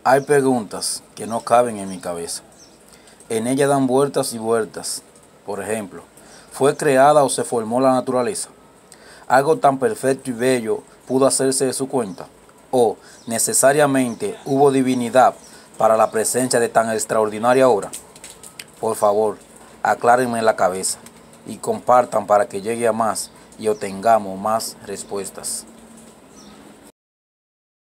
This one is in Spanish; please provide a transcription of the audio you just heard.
Hay preguntas que no caben en mi cabeza. En ella dan vueltas y vueltas. Por ejemplo, ¿fue creada o se formó la naturaleza? ¿Algo tan perfecto y bello pudo hacerse de su cuenta? ¿O necesariamente hubo divinidad para la presencia de tan extraordinaria obra? Por favor, aclárenme la cabeza y compartan para que llegue a más y obtengamos más respuestas.